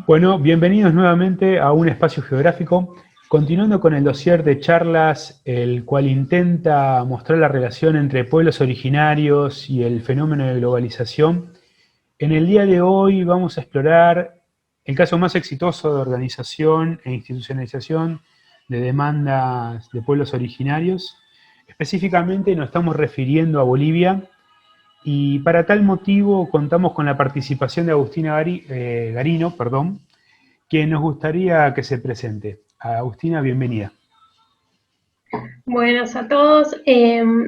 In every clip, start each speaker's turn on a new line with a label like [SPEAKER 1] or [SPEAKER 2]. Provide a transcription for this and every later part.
[SPEAKER 1] Bueno, bienvenidos nuevamente a un espacio geográfico, continuando con el dossier de charlas, el cual intenta mostrar la relación entre pueblos originarios y el fenómeno de globalización. En el día de hoy vamos a explorar el caso más exitoso de organización e institucionalización de demandas de pueblos originarios. Específicamente nos estamos refiriendo a Bolivia, y para tal motivo contamos con la participación de Agustina Garino, quien nos gustaría que se presente. Agustina, bienvenida.
[SPEAKER 2] Buenas a todos.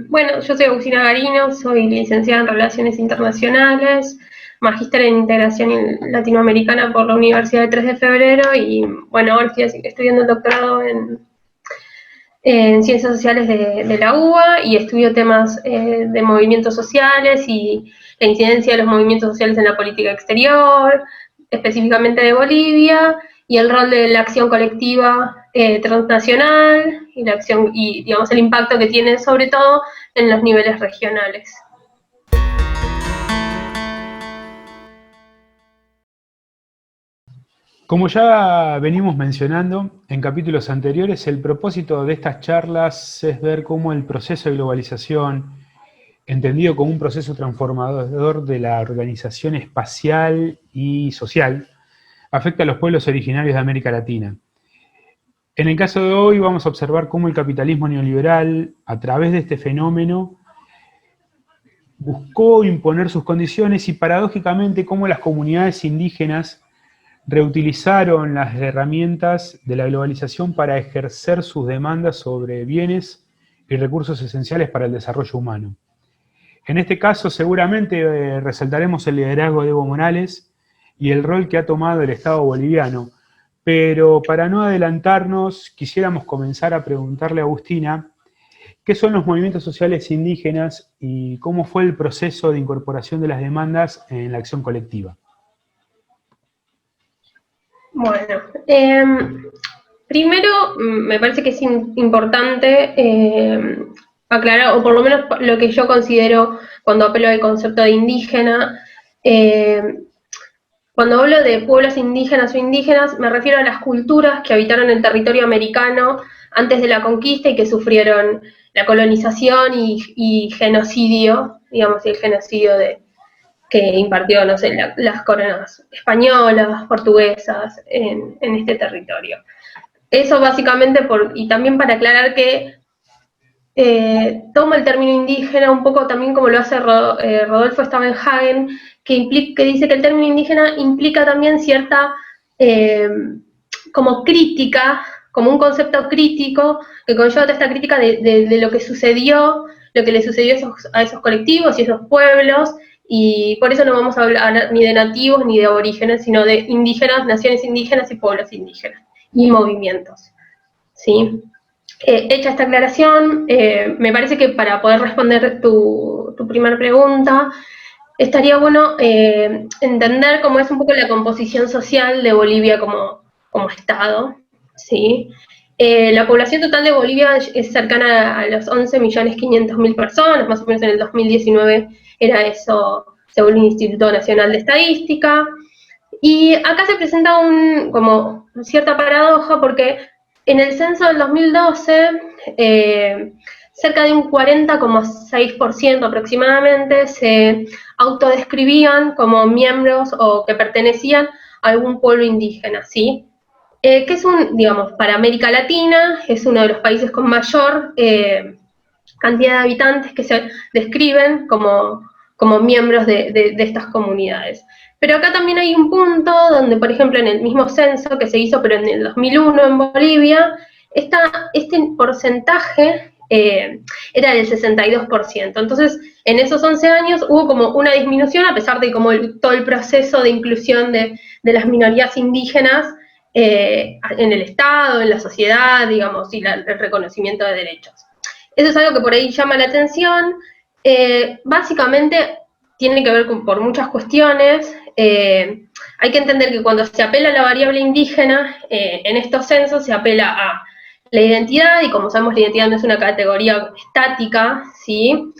[SPEAKER 2] Bueno, yo soy Agustina Garino, soy licenciada en Relaciones Internacionales, magíster en Integración Latinoamericana por la Universidad de 3 de Febrero y bueno, ahora estoy estudiando el doctorado en Ciencias Sociales de la UBA y estudio temas de movimientos sociales y la incidencia de los movimientos sociales en la política exterior, específicamente de Bolivia, y el rol de la acción colectiva transnacional y la acción y digamos el impacto que tiene sobre todo en los niveles regionales.
[SPEAKER 1] Como ya venimos mencionando en capítulos anteriores, el propósito de estas charlas es ver cómo el proceso de globalización, entendido como un proceso transformador de la organización espacial y social, afecta a los pueblos originarios de América Latina. En el caso de hoy vamos a observar cómo el capitalismo neoliberal, a través de este fenómeno, buscó imponer sus condiciones y paradójicamente cómo las comunidades indígenas reutilizaron las herramientas de la globalización para ejercer sus demandas sobre bienes y recursos esenciales para el desarrollo humano. En este caso seguramente resaltaremos el liderazgo de Evo Morales y el rol que ha tomado el Estado boliviano, pero para no adelantarnos quisiéramos comenzar a preguntarle a Agustina qué son los movimientos sociales indígenas y cómo fue el proceso de incorporación de las demandas en la acción colectiva.
[SPEAKER 2] Bueno, primero me parece que es importante aclarar, o por lo menos lo que yo considero cuando apelo al concepto de indígena. Cuando hablo de pueblos indígenas o indígenas, me refiero a las culturas que habitaron el territorio americano antes de la conquista y que sufrieron la colonización y genocidio, digamos, el genocidio que impartió, no sé, las coronas españolas, portuguesas en este territorio. Eso básicamente, y también para aclarar que toma el término indígena un poco también como lo hace Rodolfo Stavenhagen, que dice que el término indígena implica también cierta como crítica, como un concepto crítico que conlleva toda esta crítica de lo que sucedió, lo que le sucedió a esos colectivos y esos pueblos, y por eso no vamos a hablar ni de nativos ni de aborígenes, sino de indígenas, naciones indígenas y pueblos indígenas, y movimientos, ¿sí? Hecha esta aclaración, me parece que para poder responder tu primera pregunta, estaría bueno entender cómo es un poco la composición social de Bolivia como Estado, ¿sí? La población total de Bolivia es cercana a los 11.500.000 personas, más o menos en el 2019 era eso, según el Instituto Nacional de Estadística. Y acá se presenta como cierta paradoja porque en el censo del 2012, cerca de un 40,6% aproximadamente se autodescribían como miembros o que pertenecían a algún pueblo indígena, ¿sí? Que es digamos, para América Latina, es uno de los países con mayor cantidad de habitantes que se describen como miembros de estas comunidades. Pero acá también hay un punto donde, por ejemplo, en el mismo censo que se hizo, pero en el 2001 en Bolivia, este porcentaje era del 62%. Entonces, en esos 11 años hubo como una disminución, a pesar de como todo el proceso de inclusión de las minorías indígenas en el Estado, en la sociedad, digamos, y el reconocimiento de derechos. Eso es algo que por ahí llama la atención. Básicamente tiene que ver por muchas cuestiones. Hay que entender que cuando se apela a la variable indígena, en estos censos se apela a la identidad, y como sabemos la identidad no es una categoría estática, ¿sí?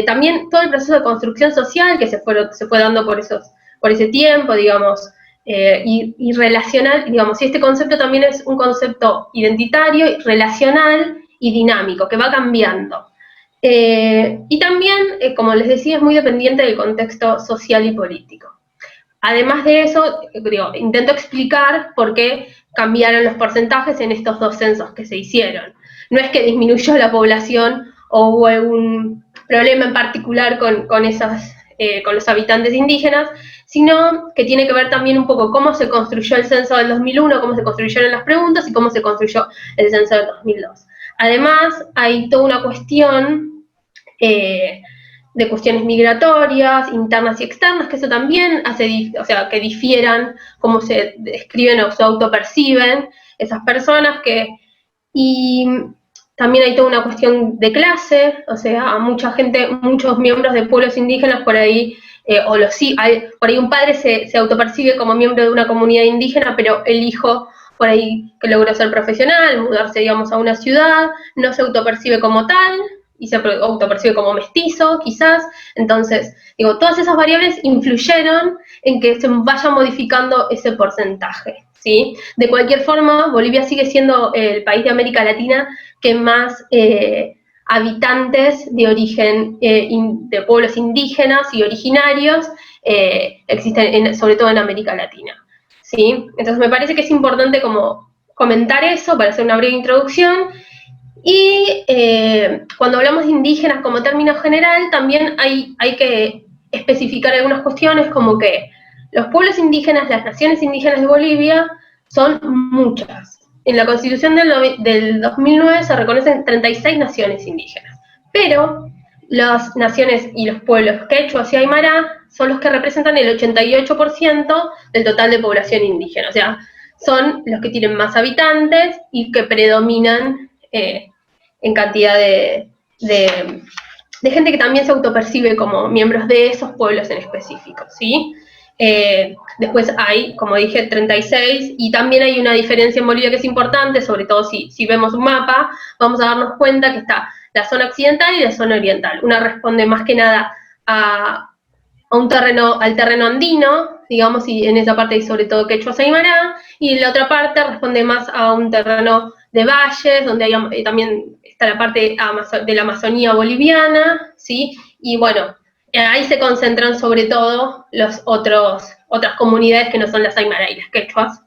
[SPEAKER 2] También todo el proceso de construcción social que se fue dando por ese tiempo, digamos, y relacional, digamos, y este concepto también es un concepto identitario, relacional y dinámico, que va cambiando. Y también, como les decía, es muy dependiente del contexto social y político. Además de eso, digo, intento explicar por qué cambiaron los porcentajes en estos dos censos que se hicieron. No es que disminuyó la población o hubo algún problema en particular con los habitantes indígenas, sino que tiene que ver también un poco cómo se construyó el censo del 2001, cómo se construyeron las preguntas y cómo se construyó el censo del 2002. Además, hay toda una cuestión de cuestiones migratorias, internas y externas, que eso también hace, o sea, que difieran cómo se describen o se autoperciben esas personas, y también hay toda una cuestión de clase, o sea, a mucha gente, muchos miembros de pueblos indígenas por ahí, por ahí un padre se autopercibe como miembro de una comunidad indígena, pero el hijo por ahí que logró ser profesional, mudarse, digamos, a una ciudad, no se autopercibe como tal, y se autopercibe como mestizo, quizás. Entonces, digo, todas esas variables influyeron en que se vaya modificando ese porcentaje, ¿sí? De cualquier forma, Bolivia sigue siendo el país de América Latina que más habitantes de origen de pueblos indígenas y originarios existen, sobre todo en América Latina, ¿sí? Entonces me parece que es importante como comentar eso para hacer una breve introducción. Y cuando hablamos de indígenas como término general, también hay que especificar algunas cuestiones, como que los pueblos indígenas, las naciones indígenas de Bolivia, son muchas. En la Constitución del 2009 se reconocen 36 naciones indígenas, pero las naciones y los pueblos quechua y aymara son los que representan el 88% del total de población indígena, o sea, son los que tienen más habitantes y que predominan en cantidad de gente que también se autopercibe como miembros de esos pueblos en específico, ¿sí? Después hay, como dije, 36, y también hay una diferencia en Bolivia que es importante, sobre todo si vemos un mapa, vamos a darnos cuenta que está la zona occidental y la zona oriental. Una responde más que nada al terreno andino, digamos, y en esa parte hay sobre todo quechua aymara, y la otra parte responde más a un terreno de valles, donde hay, también está la parte de la Amazonía boliviana, ¿sí? Y bueno, ahí se concentran sobre todo otras comunidades que no son las aymara y las quechuas,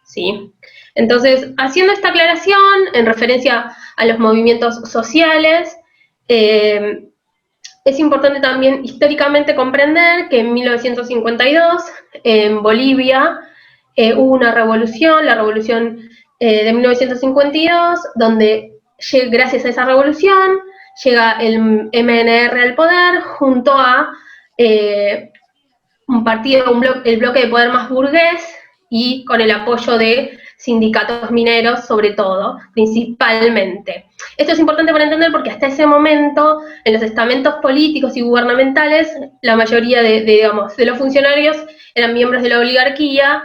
[SPEAKER 2] ¿sí? Entonces, haciendo esta aclaración en referencia a los movimientos sociales, es importante también históricamente comprender que en 1952 en Bolivia hubo una revolución, la revolución de 1952, donde gracias a esa revolución llega el MNR al poder junto a un partido, el bloque de poder más burgués, y con el apoyo de sindicatos mineros, sobre todo, principalmente. Esto es importante para entender porque hasta ese momento, en los estamentos políticos y gubernamentales, la mayoría de los funcionarios eran miembros de la oligarquía.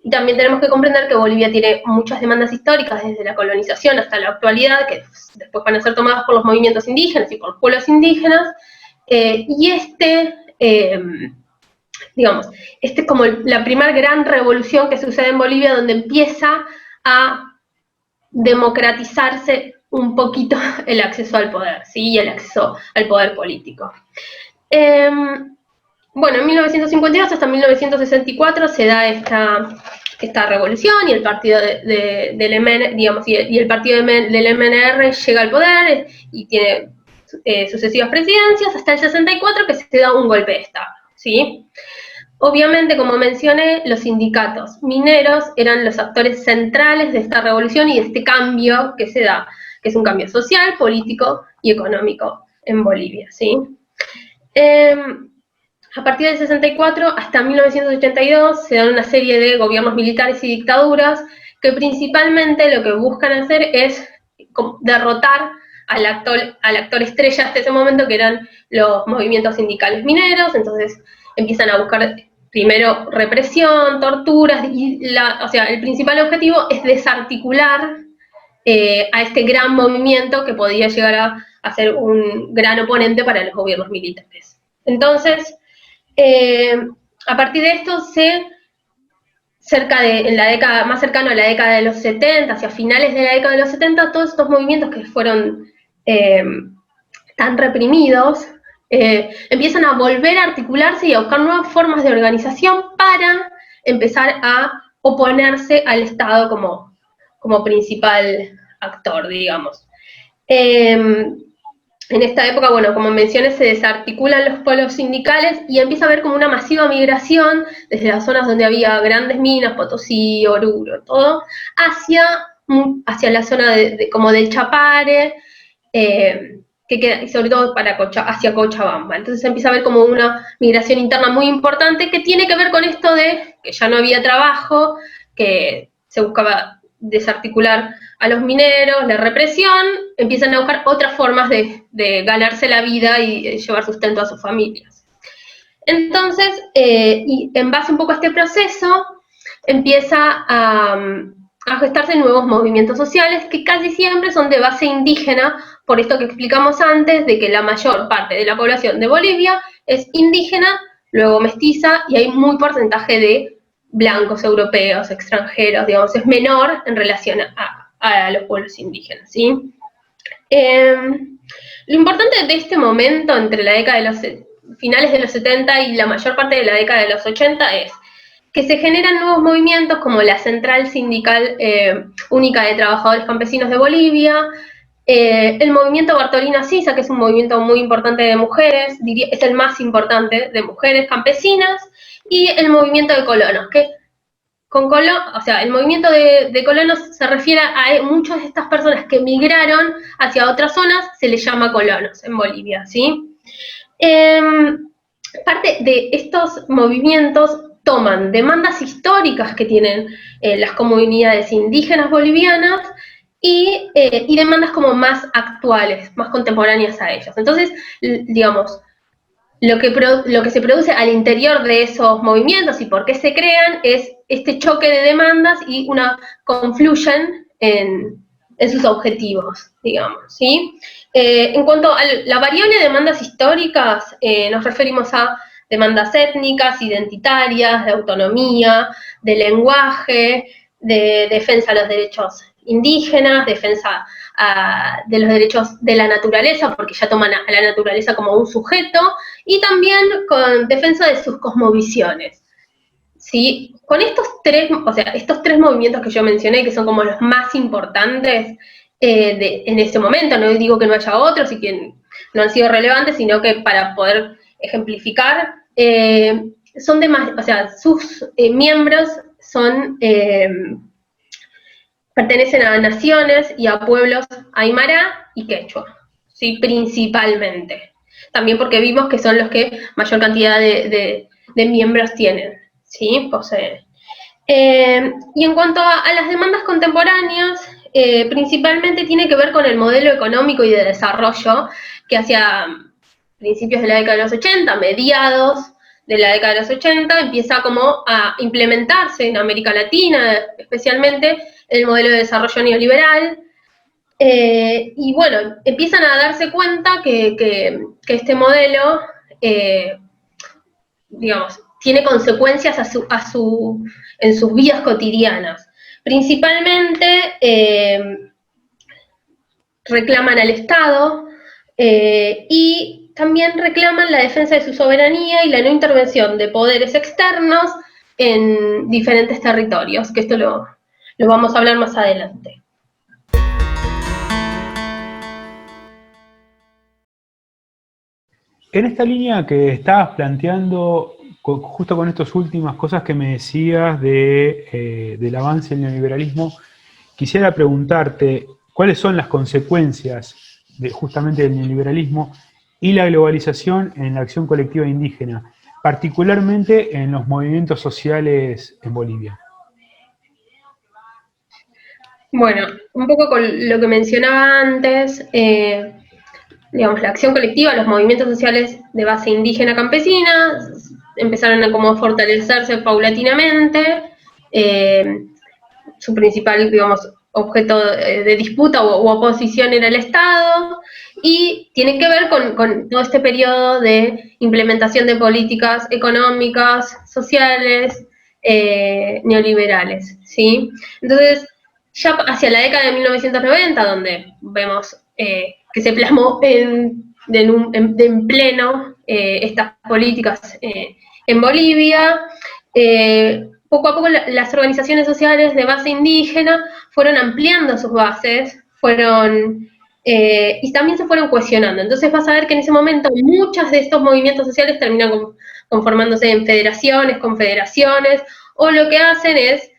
[SPEAKER 2] Y también tenemos que comprender que Bolivia tiene muchas demandas históricas, desde la colonización hasta la actualidad, que después van a ser tomadas por los movimientos indígenas y por los pueblos indígenas, y digamos, es como la primera gran revolución que sucede en Bolivia, donde empieza a democratizarse un poquito el acceso al poder, ¿sí? Y el acceso al poder político. Bueno, en 1952 hasta 1964 se da esta revolución, y el partido del MN, digamos, y el partido del MNR llega al poder y tiene sucesivas presidencias hasta el 64, que se da un golpe de Estado, ¿sí? Obviamente, como mencioné, los sindicatos mineros eran los actores centrales de esta revolución y de este cambio que se da, que es un cambio social, político y económico en Bolivia, ¿sí? A partir del 64 hasta 1982 se dan una serie de gobiernos militares y dictaduras que principalmente lo que buscan hacer es derrotar al actor estrella hasta ese momento, que eran los movimientos sindicales mineros. Entonces empiezan a buscar primero represión, torturas, y el principal objetivo es desarticular a este gran movimiento que podía llegar a ser un gran oponente para los gobiernos militares. Entonces, a partir de esto se en la década, más cercano a la década de los 70, hacia finales de la década de los 70, todos estos movimientos que fueron tan reprimidos, empiezan a volver a articularse y a buscar nuevas formas de organización para empezar a oponerse al Estado como principal actor, digamos. En esta época, bueno, como mencioné, se desarticulan los polos sindicales y empieza a haber como una masiva migración desde las zonas donde había grandes minas, Potosí, Oruro, todo, hacia la zona como del Chapare, que queda, y sobre todo hacia Cochabamba. Entonces empieza a haber como una migración interna muy importante que tiene que ver con esto de que ya no había trabajo, que se buscaba desarticular a los mineros, la represión, empiezan a buscar otras formas de ganarse la vida y llevar sustento a sus familias. Entonces, y en base un poco a este proceso, empieza a gestarse nuevos movimientos sociales que casi siempre son de base indígena, por esto que explicamos antes, de que la mayor parte de la población de Bolivia es indígena, luego mestiza, y hay muy porcentaje de blancos, europeos, extranjeros, digamos, es menor en relación a los pueblos indígenas, ¿sí? Lo importante de este momento, entre la década de los finales de los 70 y la mayor parte de la década de los 80, es que se generan nuevos movimientos como la Central Sindical Única de Trabajadores Campesinos de Bolivia, el movimiento Bartolina Sisa, que es un movimiento muy importante de mujeres, es el más importante de mujeres campesinas, y el movimiento de colonos, que el movimiento de colonos se refiere a muchas de estas personas que migraron hacia otras zonas, se les llama colonos en Bolivia, ¿sí? Parte de estos movimientos toman demandas históricas que tienen las comunidades indígenas bolivianas y demandas como más actuales, más contemporáneas a ellas. Entonces, digamos, lo que se produce al interior de esos movimientos y por qué se crean es este choque de demandas y confluyen en sus objetivos, digamos, ¿sí? En cuanto a la variable de demandas históricas, nos referimos a demandas étnicas, identitarias, de autonomía, de lenguaje, de defensa de los derechos indígenas, defensa de los derechos de la naturaleza, porque ya toman a la naturaleza como un sujeto, y también con defensa de sus cosmovisiones. ¿Sí? Con estos tres movimientos que yo mencioné, que son como los más importantes en este momento, no digo que no haya otros y que no han sido relevantes, sino que para poder ejemplificar, sus miembros pertenecen a naciones y a pueblos aymara y quechua, ¿sí? Principalmente. También porque vimos que son los que mayor cantidad de miembros tienen, ¿sí? Poseen. Y en cuanto a las demandas contemporáneas, principalmente tiene que ver con el modelo económico y de desarrollo que hacia principios de la década de los 80, mediados de la década de los 80, empieza como a implementarse en América Latina, especialmente el modelo de desarrollo neoliberal, y bueno, empiezan a darse cuenta que este modelo, digamos, tiene consecuencias en sus vidas cotidianas. Principalmente reclaman al Estado y también reclaman la defensa de su soberanía y la no intervención de poderes externos en diferentes territorios, que esto lo vamos a hablar más adelante.
[SPEAKER 1] En esta línea que estabas planteando, justo con estas últimas cosas que me decías del avance del neoliberalismo, quisiera preguntarte cuáles son las consecuencias justamente del neoliberalismo y la globalización en la acción colectiva indígena, particularmente en los movimientos sociales en Bolivia.
[SPEAKER 2] Bueno, un poco con lo que mencionaba antes, digamos, la acción colectiva, los movimientos sociales de base indígena campesina empezaron a como fortalecerse paulatinamente. Su principal, digamos, objeto de disputa u oposición era el Estado, y tiene que ver con todo este periodo de implementación de políticas económicas, sociales, neoliberales, ¿sí? Entonces, ya hacia la década de 1990, donde vemos que se plasmó en pleno estas políticas en Bolivia, poco a poco las organizaciones sociales de base indígena fueron ampliando sus bases, y también se fueron cohesionando. Entonces vas a ver que en ese momento muchos de estos movimientos sociales terminan conformándose en federaciones, confederaciones, o lo que hacen es,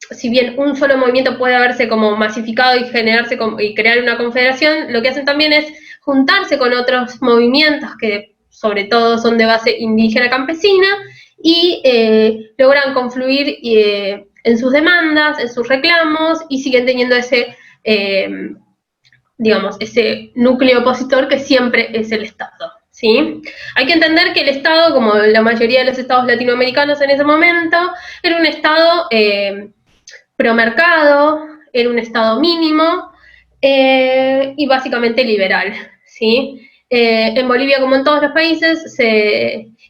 [SPEAKER 2] si bien un solo movimiento puede haberse como masificado y generarse y crear una confederación, lo que hacen también es juntarse con otros movimientos que sobre todo son de base indígena campesina y logran confluir en sus demandas, en sus reclamos, y siguen teniendo ese, digamos, ese núcleo opositor que siempre es el Estado, ¿sí? Hay que entender que el Estado, como la mayoría de los estados latinoamericanos en ese momento, era un Estado promercado, era un Estado mínimo y básicamente liberal, ¿sí? En Bolivia, como en todos los países,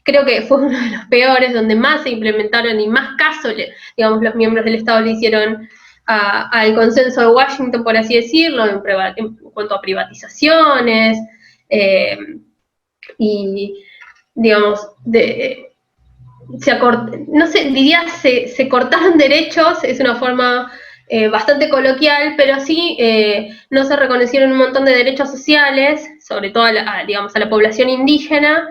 [SPEAKER 2] creo que fue uno de los peores, donde más se implementaron y más caso, digamos, los miembros del Estado le hicieron al consenso de Washington, por así decirlo, en cuanto a privatizaciones, y, digamos, no sé, diría se cortaron derechos, es una forma bastante coloquial, pero sí no se reconocieron un montón de derechos sociales, sobre todo digamos, a la población indígena,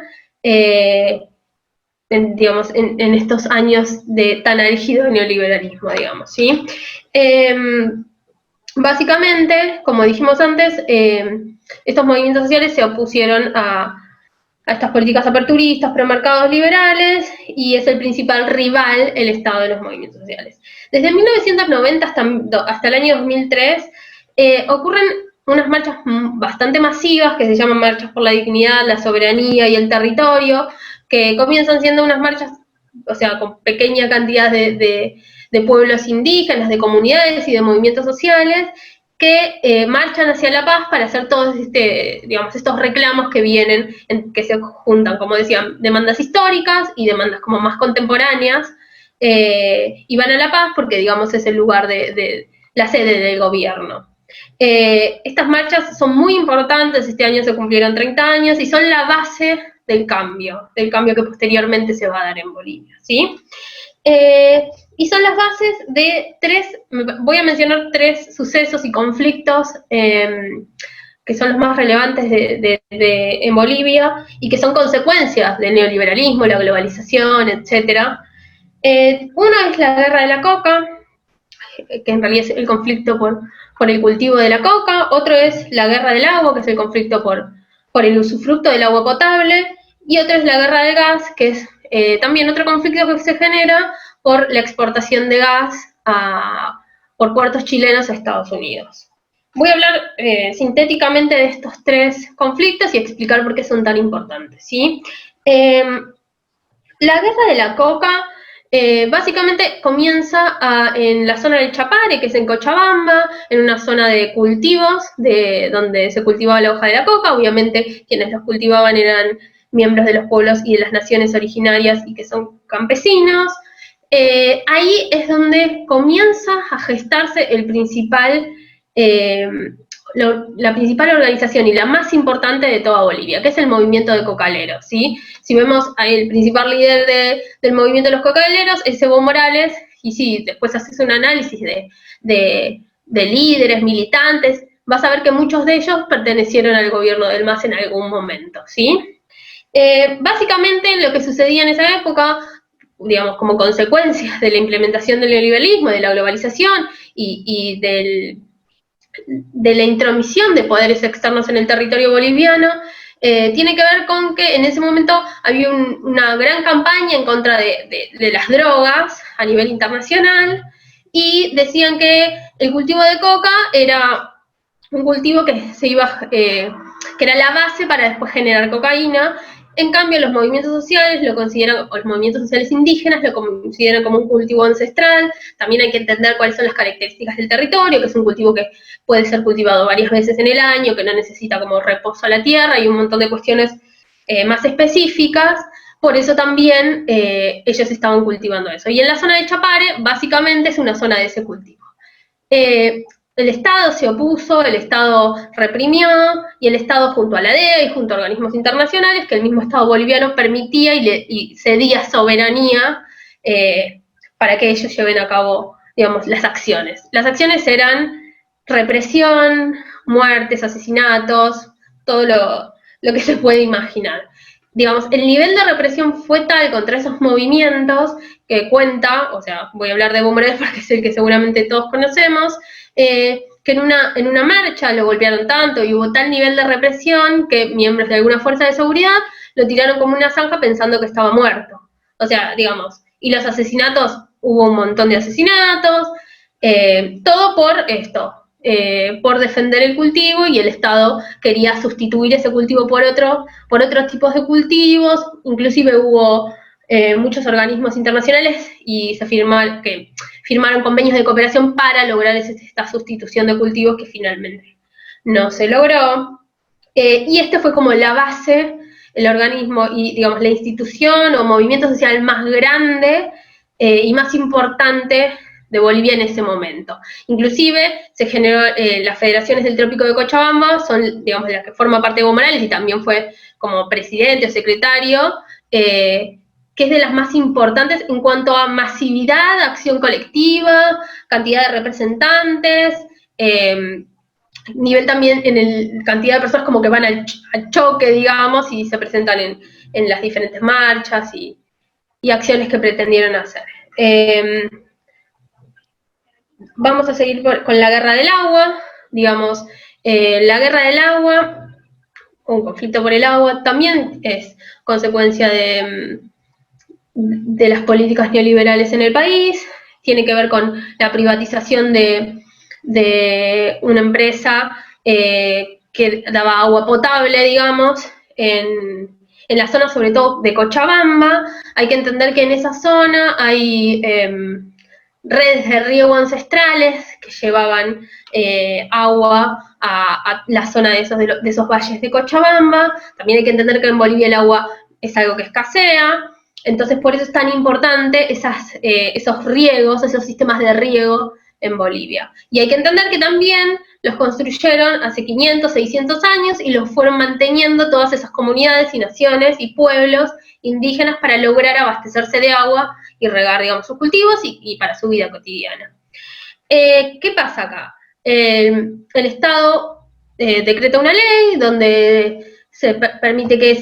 [SPEAKER 2] digamos, en estos años de tan álgido neoliberalismo, digamos, ¿sí? Básicamente, como dijimos antes, estos movimientos sociales se opusieron a estas políticas aperturistas, premercados liberales, y es el principal rival el Estado de los movimientos sociales. Desde 1990 hasta el año 2003 ocurren unas marchas bastante masivas que se llaman marchas por la dignidad, la soberanía y el territorio, que comienzan siendo unas marchas, o sea, con pequeña cantidad de pueblos indígenas, de comunidades y de movimientos sociales, que marchan hacia la paz para hacer todos digamos, estos reclamos que vienen, que se juntan, como decían, demandas históricas y demandas como más contemporáneas, y van a la paz porque, digamos, es el lugar de la sede del gobierno. Estas marchas son muy importantes, este año se cumplieron 30 años y son la base del cambio que posteriormente se va a dar en Bolivia, ¿sí? Y son las bases de voy a mencionar 3 sucesos y conflictos que son los más relevantes en Bolivia y que son consecuencias del neoliberalismo, la globalización, etc. Uno es la guerra de la coca, que en realidad es el conflicto por el cultivo de la coca. Otro es la guerra del agua, que es el conflicto por el usufructo del agua potable. Y otro es la guerra del gas, que es también otro conflicto que se genera por la exportación de gas por puertos chilenos a Estados Unidos. Voy a hablar sintéticamente de estos 3 conflictos y explicar por qué son tan importantes, ¿sí? La guerra de la coca básicamente comienza en la zona del Chapare, que es en Cochabamba, en una zona de cultivos, donde se cultivaba la hoja de la coca. Obviamente quienes los cultivaban eran miembros de los pueblos y de las naciones originarias y que son campesinos. Ahí es donde comienza a gestarse la principal organización y la más importante de toda Bolivia, que es el movimiento de cocaleros, ¿sí? Si vemos ahí el principal líder del movimiento de los cocaleros es Evo Morales, y si después haces un análisis de líderes, militantes, vas a ver que muchos de ellos pertenecieron al gobierno del MAS en algún momento, ¿sí? Básicamente lo que sucedía en esa época, digamos, como consecuencia de la implementación del neoliberalismo, de la globalización y de la intromisión de poderes externos en el territorio boliviano, tiene que ver con que en ese momento había una gran campaña en contra de las drogas a nivel internacional, y decían que el cultivo de coca era un cultivo que que era la base para después generar cocaína. En cambio, los movimientos sociales los movimientos sociales indígenas lo consideran como un cultivo ancestral. También hay que entender cuáles son las características del territorio, que es un cultivo que puede ser cultivado varias veces en el año, que no necesita como reposo a la tierra y un montón de cuestiones más específicas. por eso también ellos estaban cultivando eso. Y en la zona de Chapare, básicamente es una zona de ese cultivo. El Estado se opuso, el Estado reprimió, y el Estado junto a la DEA y junto a organismos internacionales, que el mismo Estado boliviano permitía y cedía soberanía para que ellos lleven a cabo, digamos, las acciones. Las acciones eran represión, muertes, asesinatos, todo lo que se puede imaginar. Digamos, el nivel de represión fue tal contra esos movimientos que cuenta, o sea, voy a hablar de Evo Morales porque es el que seguramente todos conocemos, que en una marcha lo golpearon tanto y hubo tal nivel de represión que miembros de alguna fuerza de seguridad lo tiraron como una zanja pensando que estaba muerto. O sea, digamos, y los asesinatos, hubo un montón de asesinatos, todo por esto, por defender el cultivo, y el Estado quería sustituir ese cultivo por otros tipos de cultivos. Inclusive hubo muchos organismos internacionales y firmaron convenios de cooperación para lograr esta sustitución de cultivos que finalmente no se logró. Y este fue como la base, el organismo y, digamos, la institución o movimiento social más grande y más importante de Bolivia en ese momento. Inclusive se generó las federaciones del Trópico de Cochabamba, son, digamos, las que forma parte de Evo Morales, y también fue como presidente o secretario, que es de las más importantes en cuanto a masividad, acción colectiva, cantidad de representantes, nivel también en el cantidad de personas como que van al choque, digamos, y se presentan en las diferentes marchas y acciones que pretendieron hacer. Vamos a seguir con la Guerra del Agua, digamos, la Guerra del Agua, un conflicto por el agua, también es consecuencia de las políticas neoliberales en el país, tiene que ver con la privatización de una empresa que daba agua potable, digamos, en la zona sobre todo de Cochabamba. Hay que entender que en esa zona hay redes de riego ancestrales que llevaban agua a la zona de esos valles de Cochabamba. También hay que entender que en Bolivia el agua es algo que escasea, entonces por eso es tan importante esos riegos, esos sistemas de riego en Bolivia. Y hay que entender que también los construyeron hace 500, 600 años y los fueron manteniendo todas esas comunidades y naciones y pueblos indígenas para lograr abastecerse de agua y regar, digamos, sus cultivos y para su vida cotidiana. ¿Qué pasa acá? El Estado decreta una ley donde se permite que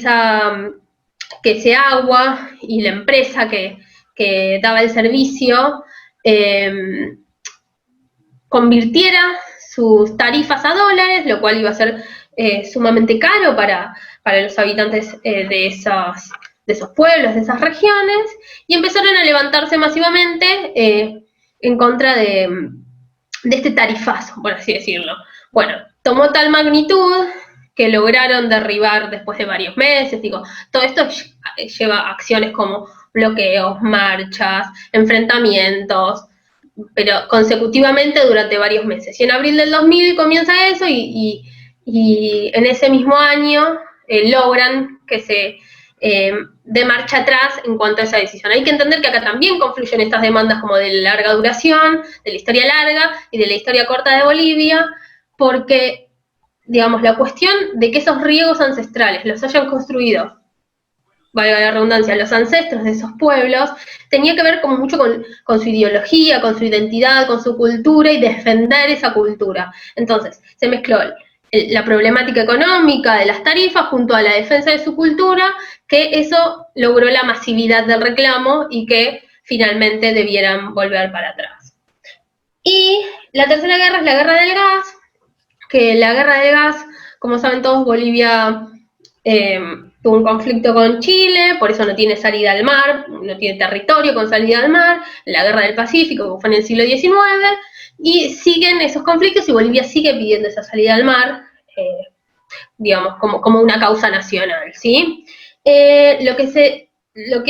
[SPEAKER 2] ese agua y la empresa que daba el servicio convirtiera sus tarifas a dólares, lo cual iba a ser sumamente caro para los habitantes de esos pueblos, de esas regiones, y empezaron a levantarse masivamente en contra de este tarifazo, por así decirlo. Bueno, tomó tal magnitud que lograron derribar después de varios meses, digo, todo esto lleva acciones como bloqueos, marchas, enfrentamientos, pero consecutivamente durante varios meses. Y en abril del 2000 comienza eso y en ese mismo año logran que se dé marcha atrás en cuanto a esa decisión. Hay que entender que acá también confluyen estas demandas como de larga duración, de la historia larga y de la historia corta de Bolivia, porque, digamos, la cuestión de que esos riegos ancestrales los hayan construido, valga la redundancia, los ancestros de esos pueblos, tenía que ver como mucho con su ideología, con su identidad, con su cultura y defender esa cultura. Entonces, se mezcló la problemática económica de las tarifas junto a la defensa de su cultura, que eso logró la masividad del reclamo y que finalmente debieran volver para atrás. Y la tercera guerra es la guerra del gas, que la guerra del gas, como saben todos, Bolivia tuvo un conflicto con Chile, por eso no tiene salida al mar, no tiene territorio con salida al mar, la guerra del Pacífico, que fue en el siglo XIX, y siguen esos conflictos y Bolivia sigue pidiendo esa salida al mar, digamos, como una causa nacional, ¿sí? Lo que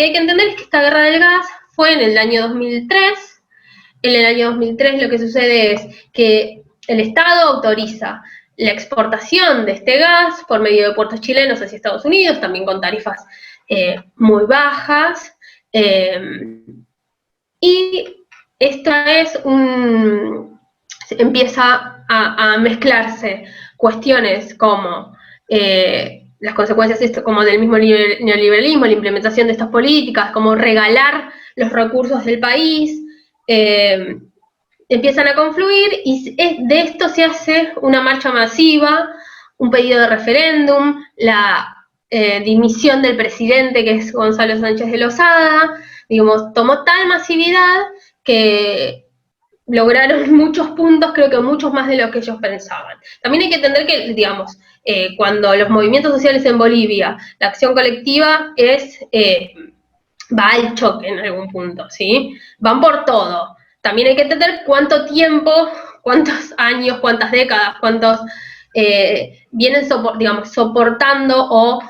[SPEAKER 2] hay que entender es que esta guerra del gas fue en el año 2003. En el año 2003 lo que sucede es que el Estado autoriza la exportación de este gas por medio de puertos chilenos hacia Estados Unidos, también con tarifas muy bajas, y esta es empieza a mezclarse cuestiones como las consecuencias como del mismo neoliberalismo, la implementación de estas políticas, como regalar los recursos del país, empiezan a confluir, y de esto se hace una marcha masiva, un pedido de referéndum, la dimisión del presidente, que es Gonzalo Sánchez de Lozada, digamos, tomó tal masividad que lograron muchos puntos, creo que muchos más de lo que ellos pensaban. También hay que entender que, digamos, cuando los movimientos sociales en Bolivia, la acción colectiva va al choque en algún punto, ¿sí? Van por todo. También hay que entender cuánto tiempo, cuántos años, cuántas décadas, cuántos vienen soportando o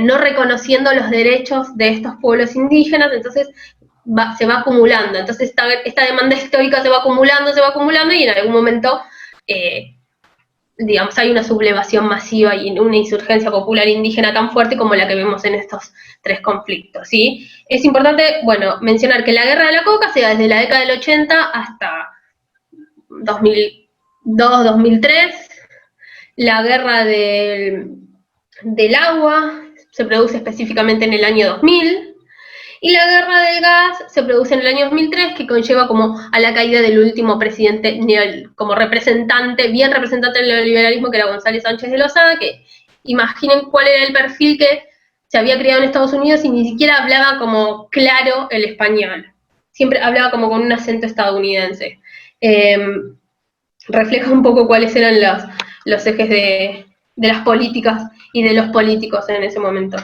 [SPEAKER 2] no reconociendo los derechos de estos pueblos indígenas, entonces se va acumulando. Entonces esta demanda histórica se va acumulando y en algún momento, digamos, hay una sublevación masiva y una insurgencia popular indígena tan fuerte como la que vemos en estos 3 conflictos, ¿sí? Es importante, bueno, mencionar que la Guerra de la Coca se da desde la década del 80 hasta 2002, 2003. La Guerra del Agua se produce específicamente en el año 2000. Y la Guerra del Gas se produce en el año 2003, que conlleva como a la caída del último presidente como bien representante del neoliberalismo, que era Gonzalo Sánchez de Lozada, que imaginen cuál era el perfil que se había criado en Estados Unidos y ni siquiera hablaba como claro el español. Siempre hablaba como con un acento estadounidense. Refleja un poco cuáles eran los ejes de las políticas y de los políticos en ese momento.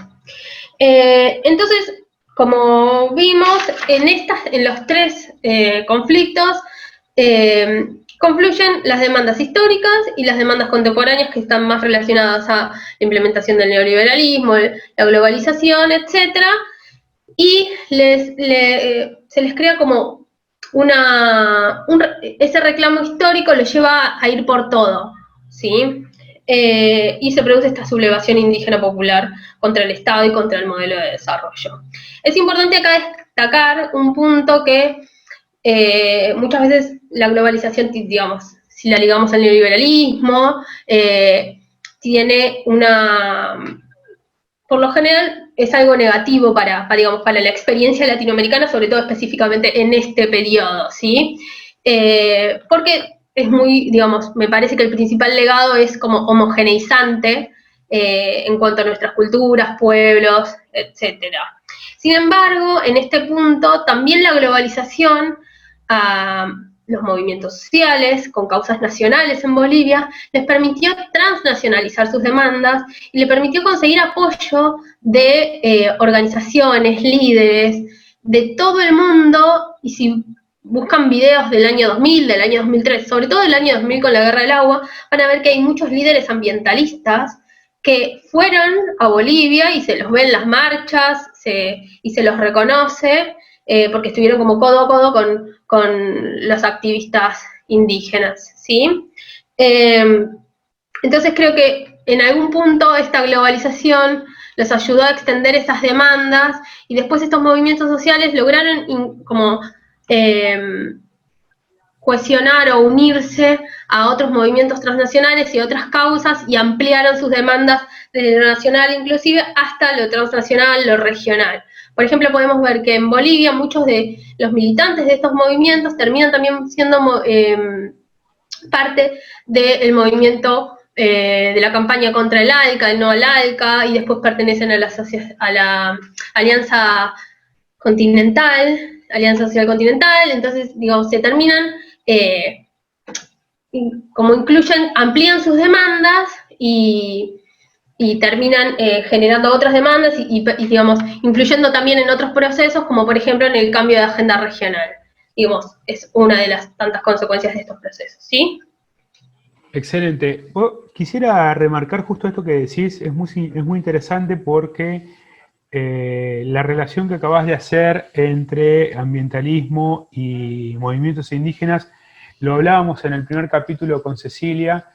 [SPEAKER 2] Entonces, como vimos, en los 3 conflictos confluyen las demandas históricas y las demandas contemporáneas, que están más relacionadas a la implementación del neoliberalismo, la globalización, etc. Y se les crea como ese reclamo histórico lo lleva a ir por todo, ¿sí? Y se produce esta sublevación indígena popular contra el Estado y contra el modelo de desarrollo. Es importante acá destacar un punto que muchas veces la globalización, digamos, si la ligamos al neoliberalismo, tiene por lo general es algo negativo para la experiencia latinoamericana, sobre todo específicamente en este periodo, ¿sí? Porque es muy, digamos, me parece que el principal legado es como homogeneizante en cuanto a nuestras culturas, pueblos, etc. Sin embargo, en este punto, también la globalización a los movimientos sociales con causas nacionales en Bolivia les permitió transnacionalizar sus demandas y le permitió conseguir apoyo de organizaciones, líderes de todo el mundo. Y si buscan videos del año 2000, del año 2003, sobre todo del año 2000 con la Guerra del Agua, van a ver que hay muchos líderes ambientalistas que fueron a Bolivia y se los ve en las marchas y se los reconoce porque estuvieron como codo a codo con los activistas indígenas, ¿sí? Entonces creo que en algún punto esta globalización los ayudó a extender esas demandas y después estos movimientos sociales lograron como cohesionar o unirse a otros movimientos transnacionales y otras causas y ampliaron sus demandas desde lo nacional inclusive hasta lo transnacional, lo regional. Por ejemplo, podemos ver que en Bolivia muchos de los militantes de estos movimientos terminan también siendo parte del movimiento de la campaña contra el ALCA, el no al ALCA, y después pertenecen a la Alianza Continental, Alianza Social Continental. Entonces, digamos, se terminan como amplían sus demandas y terminan generando otras demandas y, digamos, influyendo también en otros procesos, como por ejemplo en el cambio de agenda regional. Digamos, es una de las tantas consecuencias de estos procesos, ¿sí?
[SPEAKER 1] Excelente. Quisiera remarcar justo esto que decís, es muy interesante porque la relación que acabas de hacer entre ambientalismo y movimientos indígenas, lo hablábamos en el primer capítulo con Cecilia,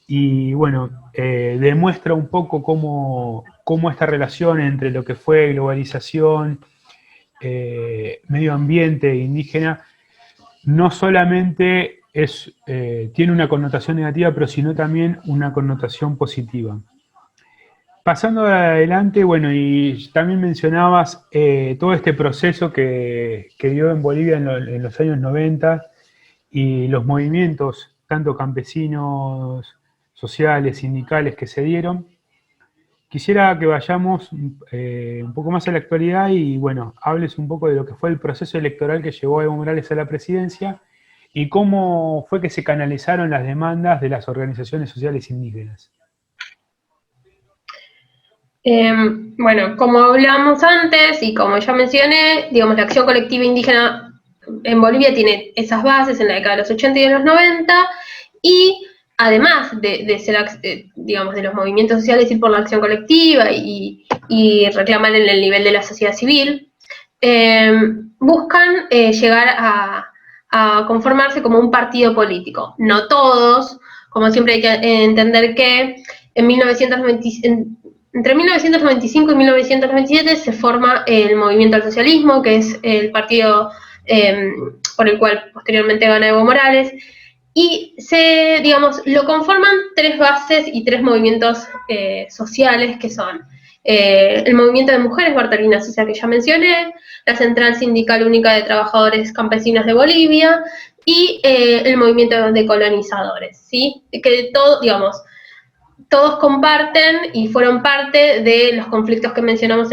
[SPEAKER 1] y bueno, demuestra un poco cómo esta relación entre lo que fue globalización, medio ambiente e indígena, no solamente tiene una connotación negativa, pero sino también una connotación positiva. Pasando adelante, bueno, y también mencionabas todo este proceso que dio en Bolivia en los años 90 y los movimientos, tanto campesinos, sociales, sindicales que se dieron. Quisiera que vayamos un poco más a la actualidad y, bueno, hables un poco de lo que fue el proceso electoral que llevó a Evo Morales a la presidencia y cómo fue que se canalizaron las demandas de las organizaciones sociales indígenas.
[SPEAKER 2] Bueno, como hablamos antes y como ya mencioné, digamos, la acción colectiva indígena en Bolivia tiene esas bases en la década de los 80 y de los 90, y además de ser, digamos, de los movimientos sociales ir por la acción colectiva y reclamar en el nivel de la sociedad civil, buscan llegar a conformarse como un partido político. No todos, como siempre hay que entender que en 1990, entre 1995 y 1997 se forma el Movimiento al Socialismo, que es el partido por el cual posteriormente gana Evo Morales, y digamos, lo conforman tres bases y tres movimientos sociales que son el Movimiento de Mujeres Bartolinas, Sosa, que ya mencioné, la Central Sindical Única de Trabajadores Campesinos de Bolivia y el Movimiento de Colonizadores, ¿sí? Que todo, digamos, todos comparten y fueron parte de los conflictos que mencionamos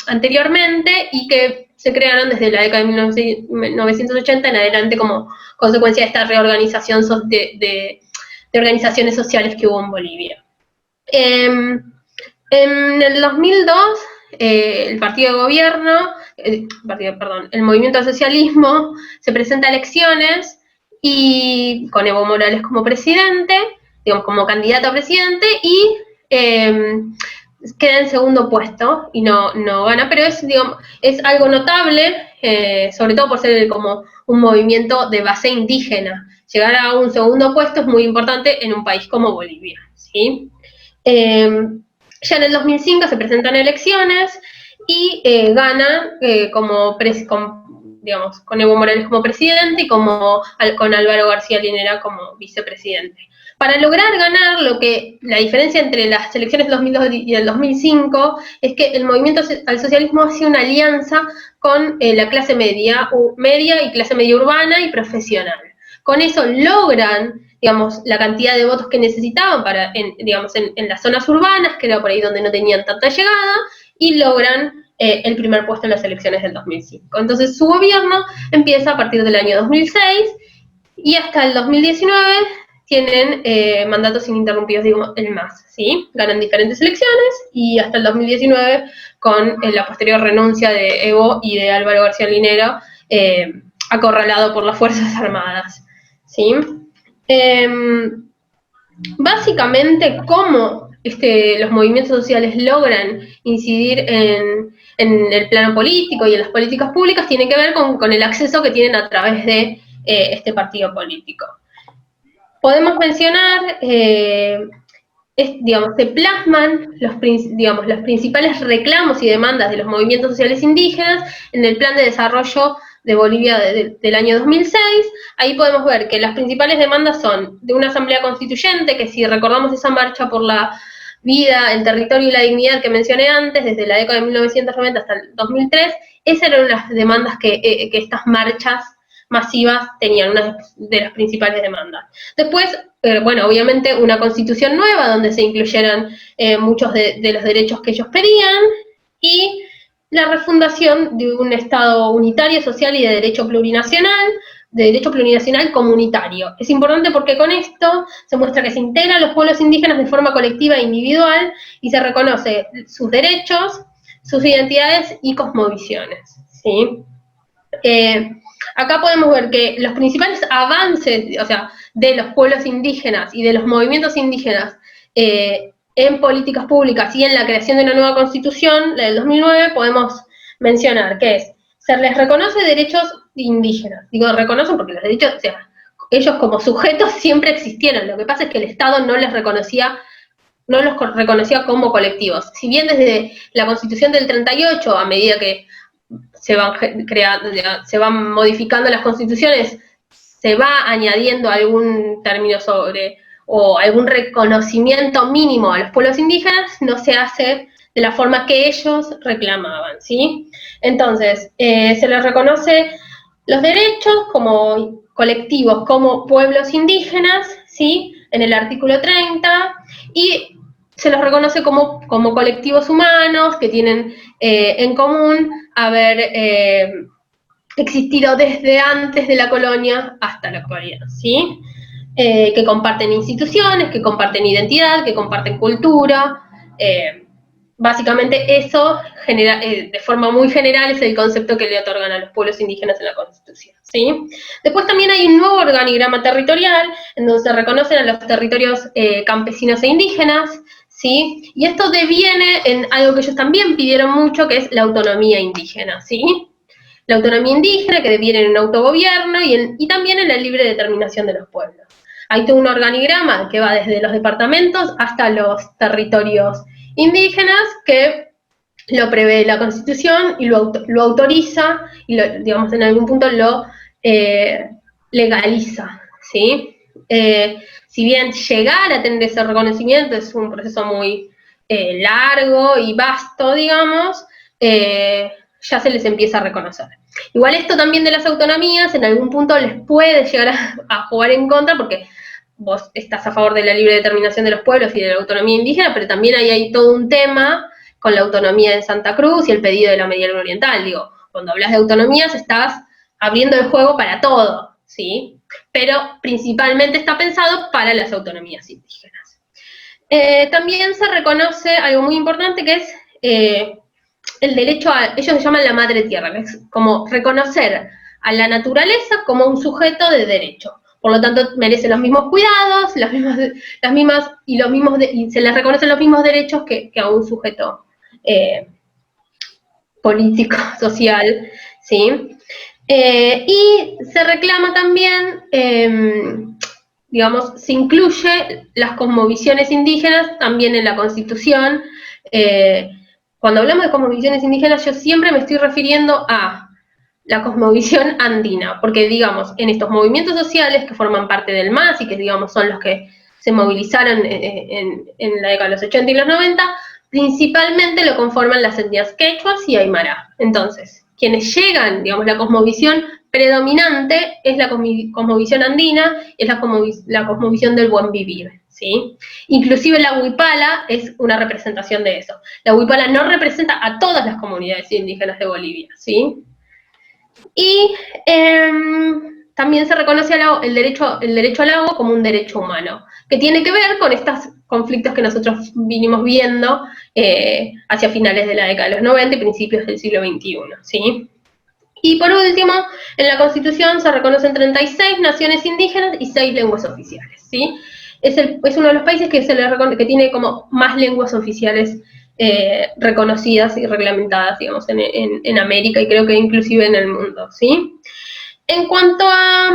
[SPEAKER 2] anteriormente y que se crearon desde la década de 1980 en adelante como consecuencia de esta reorganización de organizaciones sociales que hubo en Bolivia. En el 2002, el partido de gobierno, el Movimiento al Socialismo, se presenta a elecciones y con Evo Morales como presidente, digamos, como candidato a presidente, y queda en segundo puesto y no gana, pero digamos, es algo notable, sobre todo por ser como un movimiento de base indígena. Llegar a un segundo puesto es muy importante en un país como Bolivia, ¿sí? Ya en el 2005 se presentan elecciones y gana digamos, con Evo Morales como presidente y con Álvaro García Linera como vicepresidente. Para lograr ganar, la diferencia entre las elecciones del 2002 y del 2005 es que el movimiento al socialismo hace una alianza con la clase media y clase media urbana y profesional. Con eso logran, digamos, la cantidad de votos que necesitaban en las zonas urbanas, que era por ahí donde no tenían tanta llegada, y logran el primer puesto en las elecciones del 2005. Entonces su gobierno empieza a partir del año 2006 y hasta el 2019 tienen mandatos ininterrumpidos, digo, el MAS, ¿sí? Ganan diferentes elecciones y hasta el 2019, con la posterior renuncia de Evo y de Álvaro García Linera, acorralado por las Fuerzas Armadas, ¿sí? Básicamente, cómo los movimientos sociales logran incidir en el plano político y en las políticas públicas tiene que ver con el acceso que tienen a través de este partido político. Podemos mencionar, digamos, se plasman los principales reclamos y demandas de los movimientos sociales indígenas en el Plan de Desarrollo de Bolivia del año 2006. Ahí podemos ver que las principales demandas son de una asamblea constituyente, que si recordamos esa marcha por la vida, el territorio y la dignidad que mencioné antes, desde la década de 1990 hasta el 2003, esas eran las demandas que estas marchas masivas tenían, una de las principales demandas. Después, bueno, obviamente una constitución nueva donde se incluyeran muchos de los derechos que ellos pedían y la refundación de un Estado unitario, social y de derecho plurinacional comunitario. Es importante porque con esto se muestra que se integran los pueblos indígenas de forma colectiva e individual y se reconoce sus derechos, sus identidades y cosmovisiones, ¿sí? Acá podemos ver que los principales avances, o sea, de los pueblos indígenas y de los movimientos indígenas en políticas públicas y en la creación de una nueva constitución, la del 2009, podemos mencionar que se les reconoce derechos indígenas. Digo, reconocen porque los derechos, o sea, ellos como sujetos siempre existieron. Lo que pasa es que el Estado no les reconocía, no los reconocía como colectivos. Si bien desde la Constitución del 38, a medida que se van modificando las constituciones, se va añadiendo algún término sobre o algún reconocimiento mínimo a los pueblos indígenas, no se hace de la forma que ellos reclamaban, ¿sí? Entonces, se les reconoce los derechos como colectivos, como pueblos indígenas, ¿sí? En el artículo 30, y se los reconoce como colectivos humanos que tienen en común haber existido desde antes de la colonia hasta la actualidad, ¿sí? Que comparten instituciones, que comparten identidad, que comparten cultura. Básicamente eso genera, de forma muy general, es el concepto que le otorgan a los pueblos indígenas en la Constitución, ¿sí? Después también hay un nuevo organigrama territorial, en donde se reconocen a los territorios campesinos e indígenas, ¿sí? Y esto deviene en algo que ellos también pidieron mucho, que es la autonomía indígena, ¿sí? La autonomía indígena, que deviene en un autogobierno, y también en la libre determinación de los pueblos. Hay todo un organigrama que va desde los departamentos hasta los territorios indígenas, que lo prevé la Constitución y lo autoriza y, digamos, en algún punto lo legaliza, ¿sí? Si bien llegar a tener ese reconocimiento es un proceso muy largo y vasto, digamos, ya se les empieza a reconocer. Igual esto también de las autonomías en algún punto les puede llegar a jugar en contra, porque vos estás a favor de la libre determinación de los pueblos y de la autonomía indígena, pero también ahí hay todo un tema con la autonomía en Santa Cruz y el pedido de la Media Luna Oriental. Digo, cuando hablas de autonomías estás abriendo el juego para todo, ¿sí? Pero principalmente está pensado para las autonomías indígenas. También se reconoce algo muy importante, que es el derecho a, ellos se llaman la madre tierra, que es como reconocer a la naturaleza como un sujeto de derecho. Por lo tanto, merece los mismos cuidados, y se les reconocen los mismos derechos que a un sujeto político, social, ¿sí? Y se reclama también, digamos, se incluye las cosmovisiones indígenas también en la Constitución. Cuando hablamos de cosmovisiones indígenas, yo siempre me estoy refiriendo a la cosmovisión andina, porque, digamos, en estos movimientos sociales que forman parte del MAS y que, digamos, son los que se movilizaron en la década de los 80 y los 90, principalmente lo conforman las etnias quechuas y aymara. Entonces, quienes llegan, digamos, la cosmovisión predominante es la cosmovisión andina, es la cosmovisión del buen vivir, ¿sí? Inclusive la huipala es una representación de eso. La huipala no representa a todas las comunidades indígenas de Bolivia, ¿sí? Y también se reconoce el derecho al agua como un derecho humano, que tiene que ver con estos conflictos que nosotros vinimos viendo hacia finales de la década de los 90 y principios del siglo XXI, ¿sí? Y por último, en la Constitución se reconocen 36 naciones indígenas y 6 lenguas oficiales, ¿sí? Es uno de los países que que tiene como más lenguas oficiales reconocidas y reglamentadas, digamos, en América y creo que inclusive en el mundo, ¿sí? En cuanto a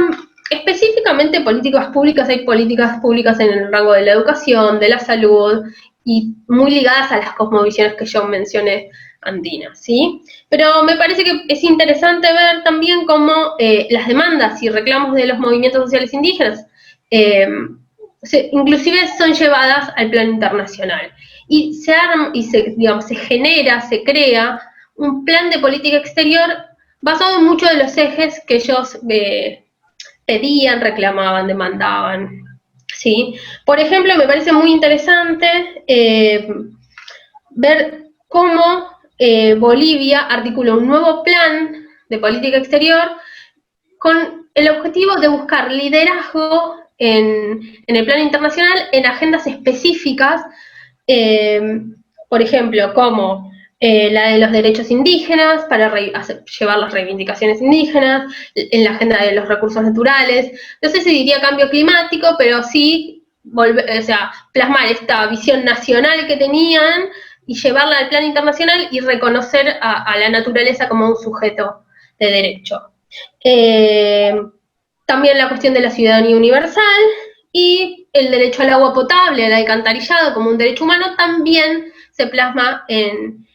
[SPEAKER 2] específicamente políticas públicas, hay políticas públicas en el rango de la educación, de la salud y muy ligadas a las cosmovisiones que yo mencioné andinas, ¿sí? Pero me parece que es interesante ver también cómo las demandas y reclamos de los movimientos sociales indígenas inclusive son llevadas al plano internacional. Y se genera, se crea un plan de política exterior basado en muchos de los ejes que ellos pedían, reclamaban, demandaban, ¿sí? Por ejemplo, me parece muy interesante ver cómo Bolivia articula un nuevo plan de política exterior con el objetivo de buscar liderazgo en el plano internacional en agendas específicas, por ejemplo, como la de los derechos indígenas, para llevar las reivindicaciones indígenas, en la agenda de los recursos naturales, no sé si diría cambio climático, pero sí plasmar esta visión nacional que tenían y llevarla al plano internacional y reconocer a la naturaleza como un sujeto de derecho. También la cuestión de la ciudadanía universal y el derecho al agua potable, al alcantarillado como un derecho humano, también se plasma en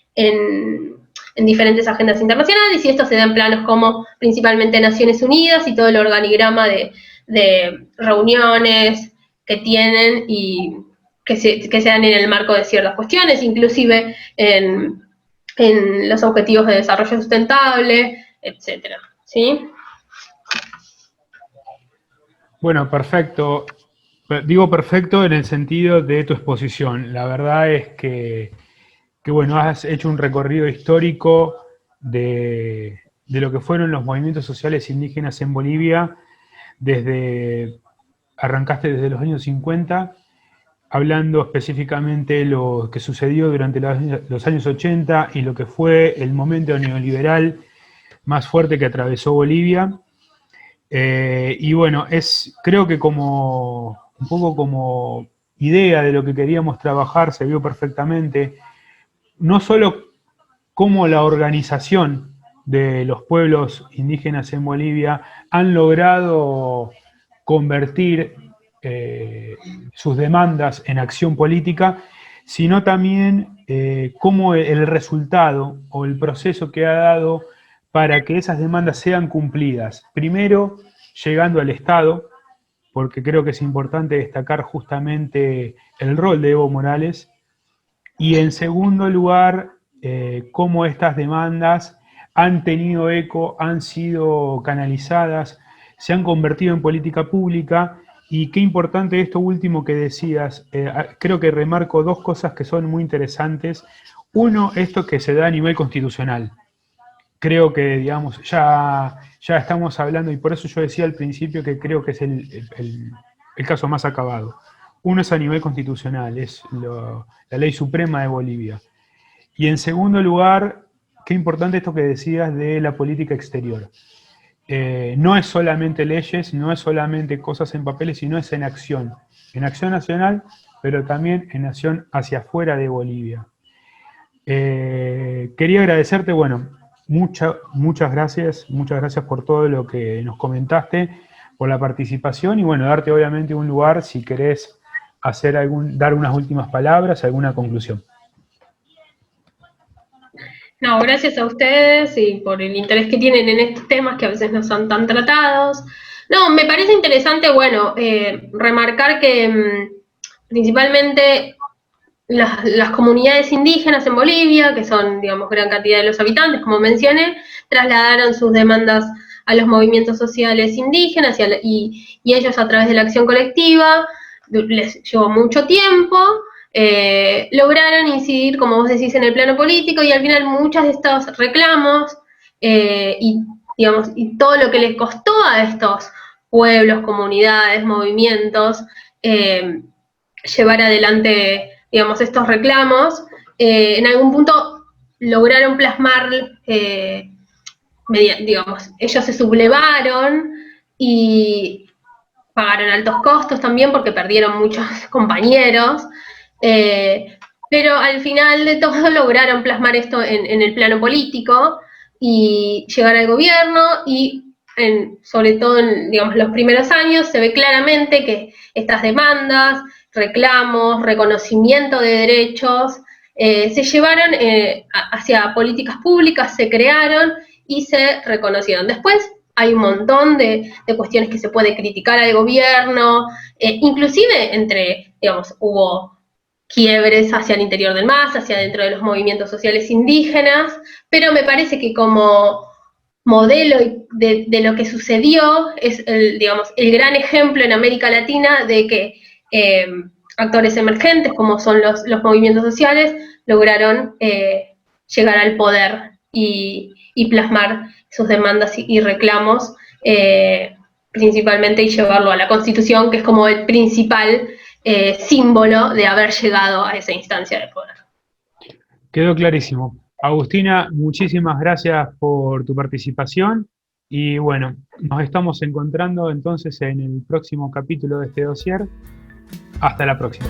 [SPEAKER 2] diferentes agendas internacionales, y esto se da en planos como principalmente Naciones Unidas y todo el organigrama de reuniones que tienen y que se dan en el marco de ciertas cuestiones, inclusive en los objetivos de desarrollo sustentable, etcétera, ¿sí?
[SPEAKER 1] Bueno, perfecto. Digo perfecto en el sentido de tu exposición. La verdad es que bueno, has hecho un recorrido histórico de lo que fueron los movimientos sociales indígenas en Bolivia, arrancaste desde los años 50, hablando específicamente de lo que sucedió durante los años 80 y lo que fue el momento neoliberal más fuerte que atravesó Bolivia. Y bueno, creo que un poco como idea de lo que queríamos trabajar se vio perfectamente, no solo cómo la organización de los pueblos indígenas en Bolivia han logrado convertir sus demandas en acción política, sino también cómo el resultado o el proceso que ha dado para que esas demandas sean cumplidas. Primero, llegando al Estado, porque creo que es importante destacar justamente el rol de Evo Morales, y en segundo lugar, cómo estas demandas han tenido eco, han sido canalizadas, se han convertido en política pública. Y qué importante esto último que decías, creo que remarco dos cosas que son muy interesantes. Uno, esto que se da a nivel constitucional. Creo que, digamos, ya estamos hablando, y por eso yo decía al principio que creo que es el caso más acabado. Uno es a nivel constitucional, es la ley suprema de Bolivia. Y en segundo lugar, qué importante esto que decías de la política exterior. No es solamente leyes, no es solamente cosas en papeles, sino es en acción nacional, pero también en acción hacia afuera de Bolivia. Quería agradecerte, bueno, muchas gracias por todo lo que nos comentaste, por la participación y bueno, darte obviamente un lugar si querés dar unas últimas palabras, alguna conclusión.
[SPEAKER 2] No, gracias a ustedes y por el interés que tienen en estos temas que a veces no son tan tratados. No, me parece interesante, bueno, remarcar que principalmente las comunidades indígenas en Bolivia, que son, digamos, gran cantidad de los habitantes, como mencioné, trasladaron sus demandas a los movimientos sociales indígenas y ellos a través de la acción colectiva, les llevó mucho tiempo, lograron incidir, como vos decís, en el plano político y al final muchos de estos reclamos y todo lo que les costó a estos pueblos, comunidades, movimientos, llevar adelante, digamos, estos reclamos, en algún punto lograron plasmar, digamos, ellos se sublevaron y pagaron altos costos también porque perdieron muchos compañeros, pero al final de todo lograron plasmar esto en el plano político y llegar al gobierno y sobre todo en, digamos, los primeros años se ve claramente que estas demandas, reclamos, reconocimiento de derechos, se llevaron hacia políticas públicas, se crearon y se reconocieron. Después hay un montón de cuestiones que se puede criticar al gobierno, inclusive digamos, hubo quiebres hacia el interior del MAS, hacia dentro de los movimientos sociales indígenas, pero me parece que como modelo de lo que sucedió es digamos, el gran ejemplo en América Latina de que actores emergentes como son los movimientos sociales lograron llegar al poder y plasmar sus demandas y reclamos principalmente y llevarlo a la Constitución, que es como el principal símbolo de haber llegado a esa instancia de poder.
[SPEAKER 1] Quedó clarísimo. Agustina, muchísimas gracias por tu participación y bueno, nos estamos encontrando entonces en el próximo capítulo de este dossier. Hasta la próxima.